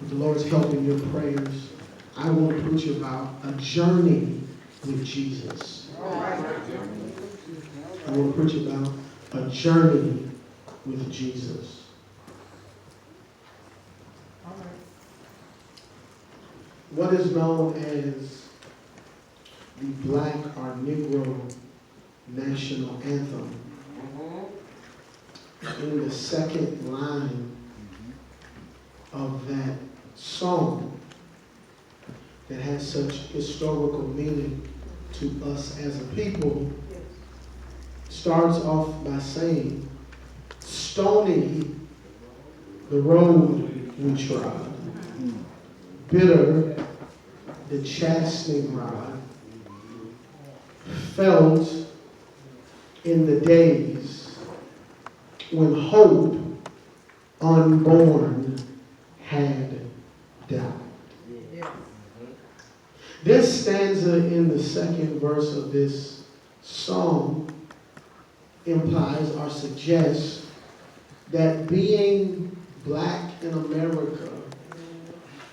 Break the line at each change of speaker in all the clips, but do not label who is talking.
With the Lord's help in your prayers, I want to preach about a journey with Jesus. I want to preach about a journey with Jesus. What is known as the Black or Negro national anthem, in the second line of that song that has such historical meaning to us as a people, starts off by saying, "Stony the road we trod, bitter the chastening rod, felt in the days when hope unborn had died." This stanza in the second verse of this song implies or suggests that being black in America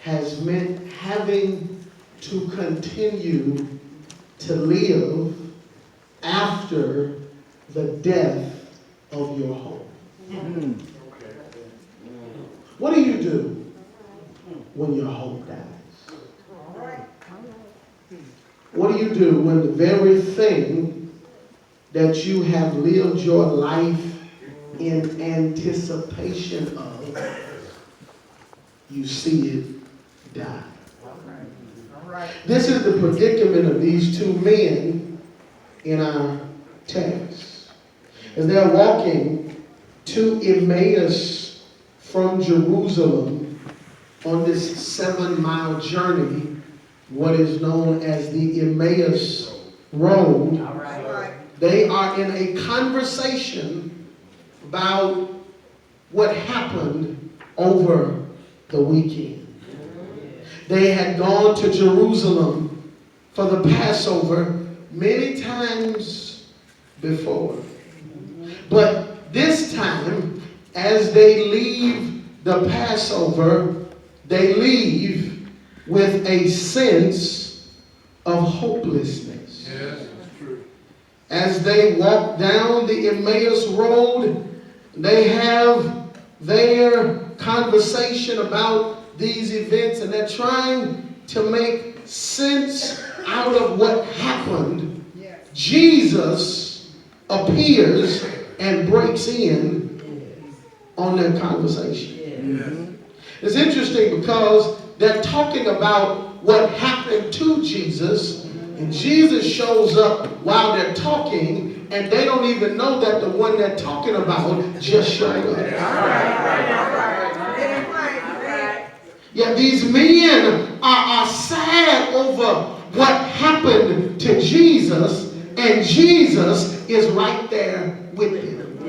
has meant having to continue to live after the death of your home. What do you do when your home dies? What do you do when the very thing that you have lived your life in anticipation of, you see it die? This is the predicament of these two men in our text. As they're walking to Emmaus from Jerusalem on this 7-mile journey, what is known as the Emmaus Road, they are in a conversation about what happened over the weekend. They had gone to Jerusalem for the Passover many times before. But this time, as they leave the Passover, they leave with a sense of hopelessness.
Yes, that's true.
As they walk down the Emmaus Road, they have their conversation about these events, and they're trying to make sense out of what happened. Jesus appears and breaks in on their conversation. It's interesting because they're talking about what happened to Jesus, and Jesus shows up while they're talking, and they don't even know that the one they're talking about just showed up. Yeah, these men are sad over what happened to Jesus, and Jesus is right there with them.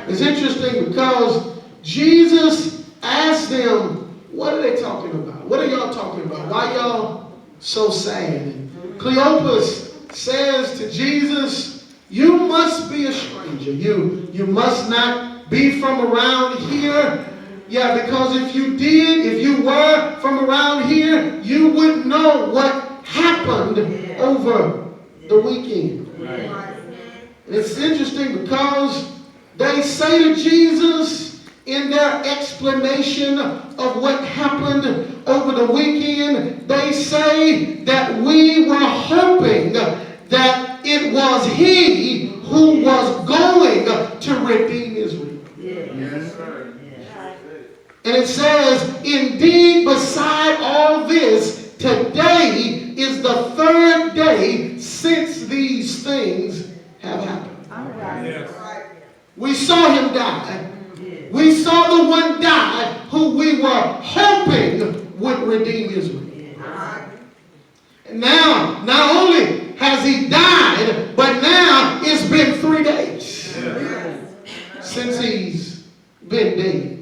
It's interesting because Jesus asked them, what are they talking about? What are y'all talking about? Why y'all so sad? And Cleopas says to Jesus, you must be a stranger. You must not be from around here. Yeah, because if you were from around here, you would know what happened over the weekend. And it's interesting because they say to Jesus, in their explanation of what happened over the weekend, they say that we were hoping that it was he who was going to redeem Israel.
Yes, sir.
And it says, indeed, beside all this, today is the third day since these things have happened.
Yes.
We saw him die. We saw the one die who we were hoping would redeem Israel. And now, not only has he died, but now it's been 3 days since he's been dead.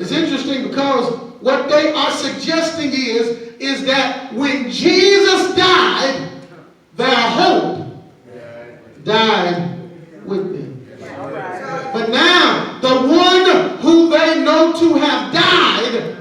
It's interesting because what they are suggesting is that when Jesus died, their hope died with them. But now, the one who they know to have died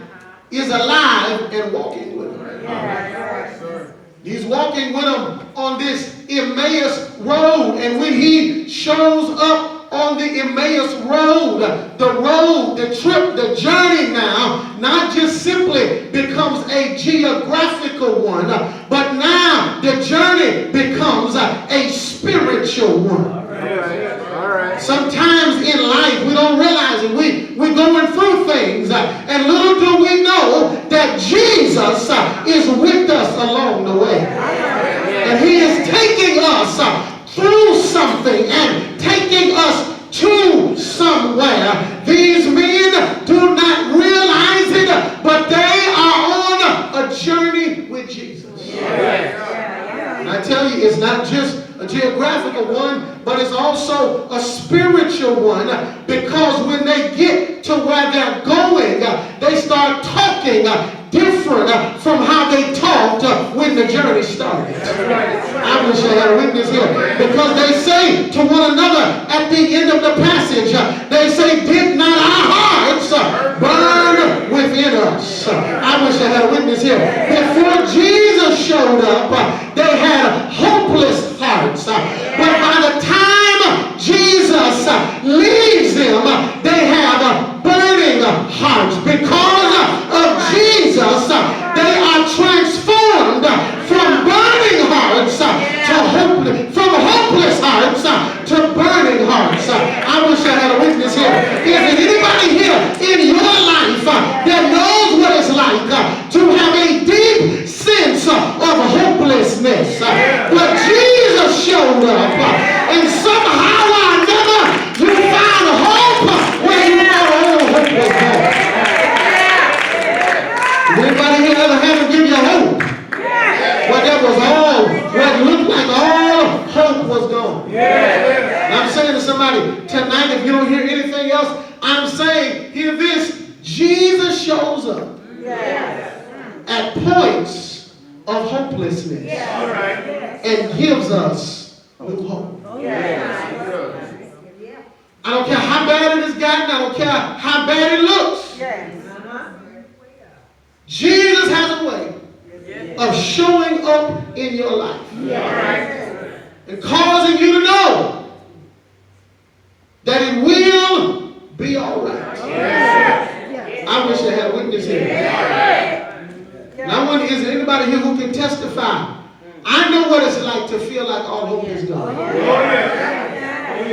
is alive and walking with him.
Yes, sir.
He's walking with them on this Emmaus road. And when he shows up on the Emmaus road, the trip, the journey now, not just simply becomes a geographical one, but now the journey becomes a spiritual one.
All right.
Sometimes in life we don't realize it. We're going through things, and little do we know that Jesus is with us along the way. And he is taking us through something and taking us to somewhere. These men do not realize it, but they are on a journey with Jesus. And I tell you, it's not just a geographical one, but it's also a spiritual one, because when they get to where they're going, they start talking different from how they talked when the journey started. I wish I had a witness here, because they say to one another at the end of the passage, they say, did not our hearts burn within us? I wish I had a witness here. Before Jesus showed up, they had hopeless hearts. But by the time Jesus leaves them, they have burning hearts. Because of Jesus, they are transformed from burning hearts to hopeless hearts to burning hearts. I wish I had a witness here. Is there anybody here in your life that knows what it's like to have a deep sense of hopelessness? But Jesus showed up, and somehow or another you found hope where you thought all hope was gone. Did anybody here ever have to give you hope? Well, that was all, what looked like all hope was gone. And I'm saying to somebody tonight, if you don't hear anything else, I'm saying, hear this: Jesus shows up at points of hopelessness and gives us new hope. I don't care how bad it has gotten. I don't care how bad it looks. Jesus has a way of showing up in your life and causing you to know that it will be all right. I wish I had a witness here. And I wonder, is there anybody here who can testify? I know what it's like to feel like all hope is gone.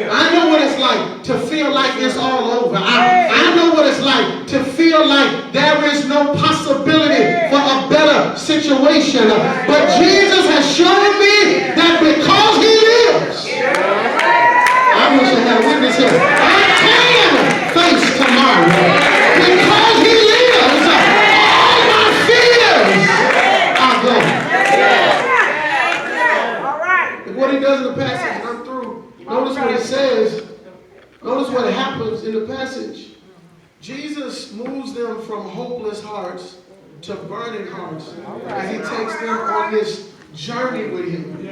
I know what it's like to feel like it's all over. I know what it's like to feel like there is no possibility for a better situation. But Jesus has shown me that because he lives, I wish I had a witness here, I can face tomorrow. Because he lives, all my fears are gone. And what he does in the passage, and I'm through. Notice what it says. Notice what happens in the passage. Jesus moves them from hopeless hearts to burning hearts as he takes them on this journey with him.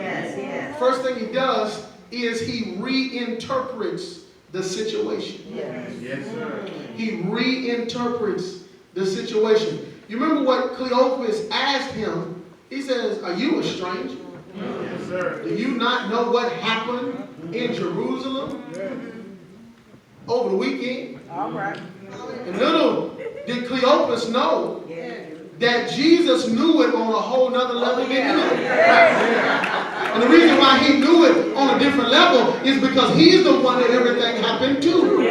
First thing he does is he reinterprets the situation.
Yes, sir.
He reinterprets the situation. You remember what Cleopas asked him? He says, are you a stranger?
Yes, sir.
Do you not know what happened in Jerusalem over the weekend? And little did Cleopas know that Jesus knew it on a whole nother level than he knew. And the reason why he knew it on a different level is because he's the one that everything happened to.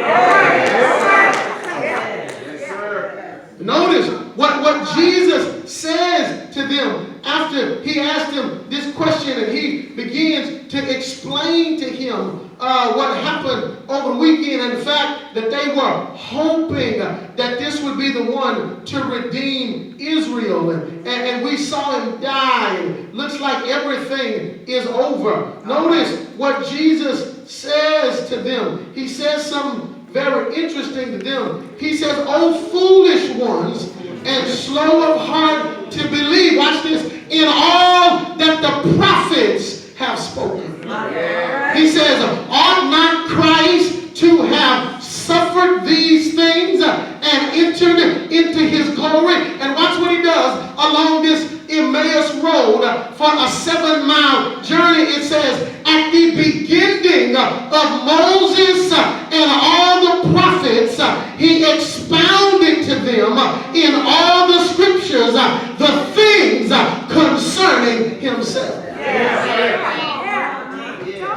Notice what Jesus says to them after he asked them this question, and he begins to explain to him what happened over the weekend, and the fact that they were hoping that this would be the one to redeem Israel. And we saw him die, and looks like everything is over. Notice what Jesus says to them. He says something very interesting to them. He says, "O foolish ones, and slow of heart to believe," watch this, "in all that the prophets have spoken." He says, "Ought not Christ to have suffered these things and entered into his glory?" And road for a 7-mile journey. It says, at the beginning of Moses and all the prophets, he expounded to them in all the scriptures the things concerning himself.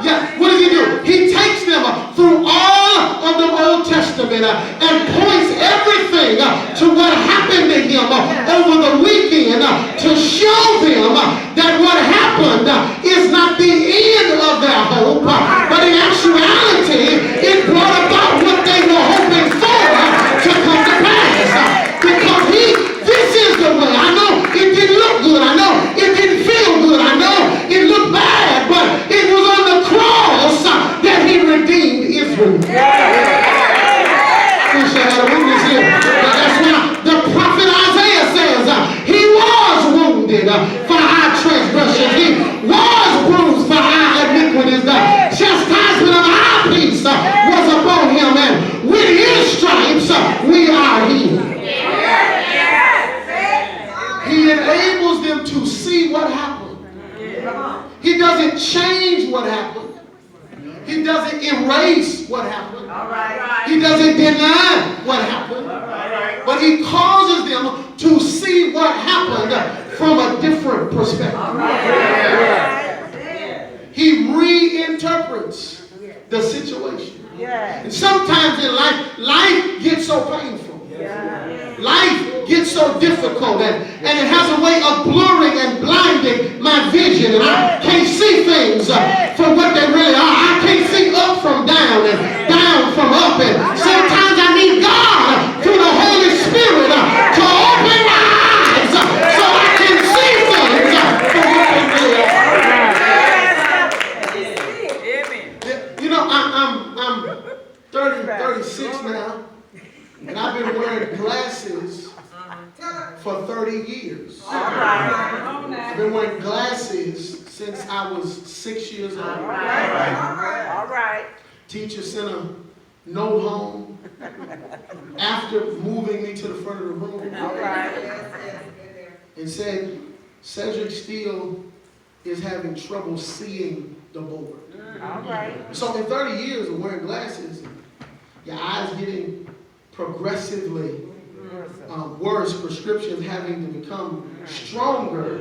Yeah, what does he do? He takes them through all of the Old Testament and points everything to what happened to him over the weekend to show them that what happened is not the end of their hope, but in actuality, it brought about what they were hoping for to come to pass. Because this is the way. I know it didn't look good. I know it didn't feel good. I know it looked bad, but it was on the cross that he redeemed Israel. Wish I had a witness here. But that's why the prophet Isaiah says he was wounded for our transgressions. He was bruised for our iniquities. The chastisement of our peace was upon him, and with his stripes we are healed. He enables them to see what happened. He doesn't change what happened. He doesn't erase what happened. He doesn't deny what happened. But he causes them to see what happened from a different perspective. He reinterprets the situation. And sometimes in life gets so painful. Life gets so difficult, and it has a way of blurring and blinding my vision, and I can't see things for what they really are. I can't see up from down and down from up, and sometimes I need God through the Holy Spirit to open my eyes so I can see things for what they really are. You know, I'm 36 now. And I've been wearing glasses for 30 years. I've been wearing glasses since I was 6 years old. All right. Teacher sent a note home after moving me to the front of the room. And said, Cedric Steele is having trouble seeing the board. So in 30 years of wearing glasses, your eyes getting progressively worse, prescriptions having to become stronger,